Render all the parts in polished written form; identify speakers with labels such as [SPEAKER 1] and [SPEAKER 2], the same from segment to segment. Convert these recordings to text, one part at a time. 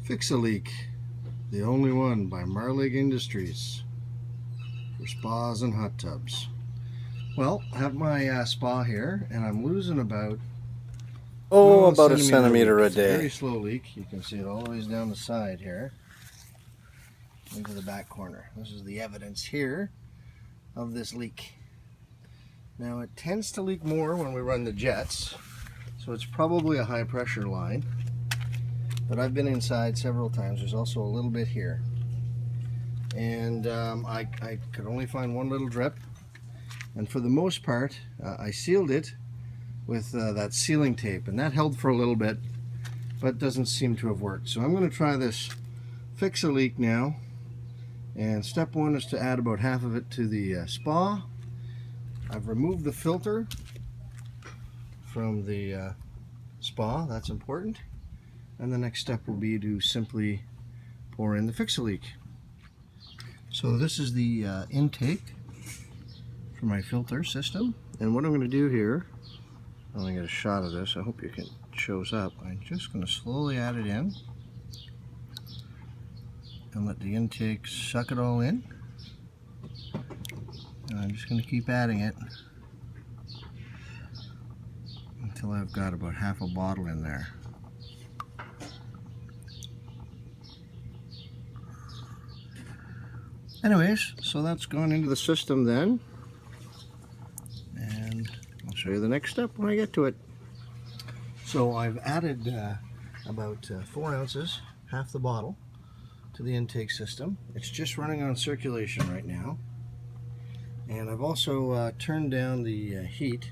[SPEAKER 1] Fix-A-Leak, the only one by Marlig Industries for spas and hot tubs. Well, I have my spa here, and I'm losing about
[SPEAKER 2] about a centimeter a
[SPEAKER 1] It's a very
[SPEAKER 2] day.
[SPEAKER 1] slow leak. You can see it all the ways down the side here into the back corner. This is the evidence here of this leak. Now it tends to leak more when we run the jets, so it's probably a high pressure line. But I've been inside several times. There's also a little bit here. And I could only find one little drip. And for the most part, I sealed it with that sealing tape. And that held for a little bit, but doesn't seem to have worked. So I'm going to try this Fix-A-Leak now. And step one is to add about half of it to the spa. I've removed the filter from the spa. That's important. And the next step will be to simply pour in the Fix-A-Leak. So this is the intake for my filter system. And what I'm going to do here, I'm going to get a shot of this. I hope it shows up. I'm just going to slowly add it in and let the intake suck it all in. And I'm just going to keep adding it until I've got about half a bottle in there. Anyways, so that's gone into the system then, and I'll show you the next step when I get to it. So I've added about 4 ounces, half the bottle, to the intake system. It's just running on circulation right now, and I've also turned down the heat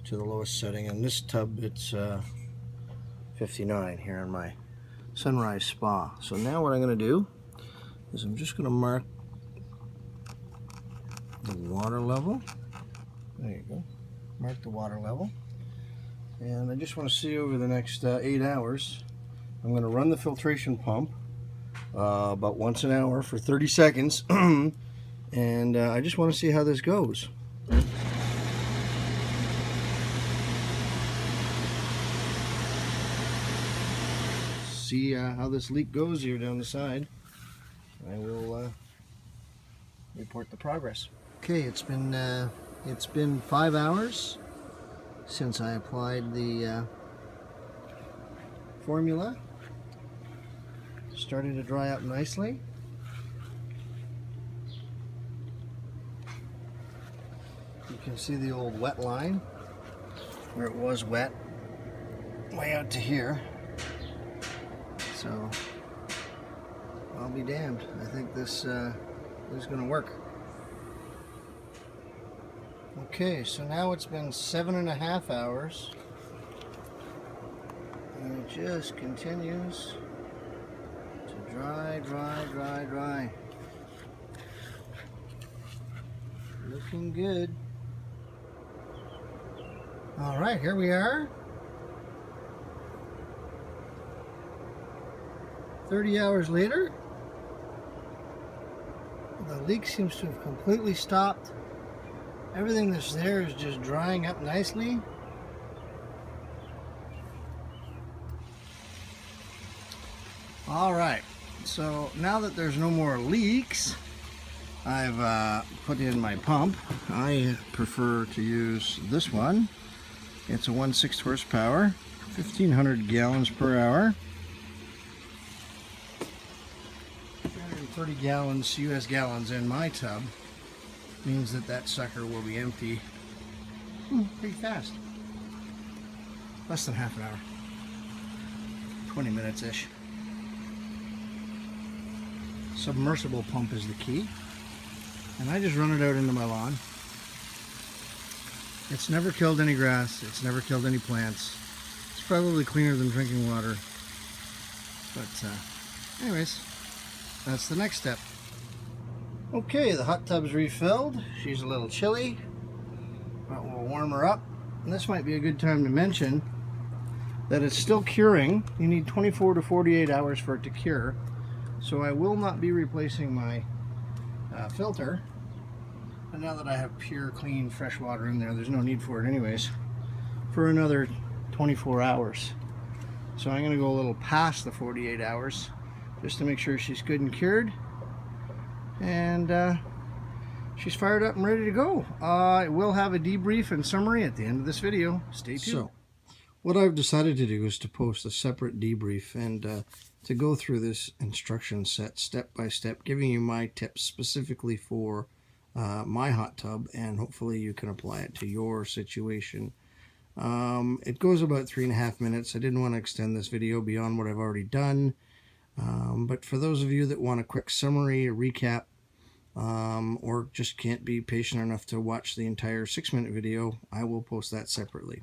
[SPEAKER 1] to the lowest setting. In this tub it's 59 here in my Sunrise Spa. So now what I'm going to do is I'm just going to mark the water level. There you go. Mark the water level. And I just want to see over the next 8 hours, I'm going to run the filtration pump about once an hour for 30 seconds. And I just want to see how this goes. See how this leak goes here down the side. I will report the progress. Okay, it's been 5 hours since I applied the formula. Starting to dry up nicely. You can see the old wet line where it was wet way out to here. So I'll be damned. I think this is going to work. Okay, so now it's been 7.5 hours, and it just continues to dry, dry, dry, dry. Looking good. All right, here we are. 30 hours later. The leak seems to have completely stopped. Everything that's there is just drying up nicely. All right, so now that there's no more leaks, I've put in my pump. I prefer to use this one. It's a 1/6 horsepower, 1,500 gallons per hour. 30 gallons, US gallons in my tub means that sucker will be empty pretty fast. Less than half an hour. 20 minutes-ish. Submersible pump is the key. And I just run it out into my lawn. It's never killed any grass. It's never killed any plants. It's probably cleaner than drinking water. But anyways, that's the next step. Okay, the hot tub's refilled. She's a little chilly, but we'll warm her up. And this might be a good time to mention that it's still curing. You need 24 to 48 hours for it to cure. So I will not be replacing my filter. And now that I have pure, clean, fresh water in there, there's no need for it anyways, for another 24 hours. So I'm going to go a little past the 48 hours just to make sure she's good and cured. And she's fired up and ready to go. We'll have a debrief and summary at the end of this video. Stay tuned. So, what I've decided to do is to post a separate debrief and to go through this instruction set step by step, giving you my tips specifically for my hot tub, and hopefully you can apply it to your situation. It goes about 3.5 minutes. I didn't want to extend this video beyond what I've already done, but for those of you that want a quick summary, a recap, or just can't be patient enough to watch the entire 6-minute video, I will post that separately.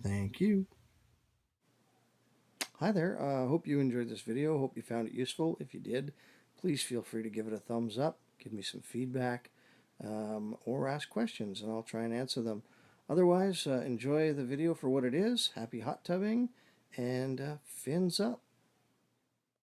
[SPEAKER 1] Thank you. Hi there. Hope you enjoyed this video. Hope you found it useful. If you did, please feel free to give it a thumbs up, give me some feedback, or ask questions, and I'll try and answer them. Otherwise, enjoy the video for what it is. Happy hot tubbing, and fins up.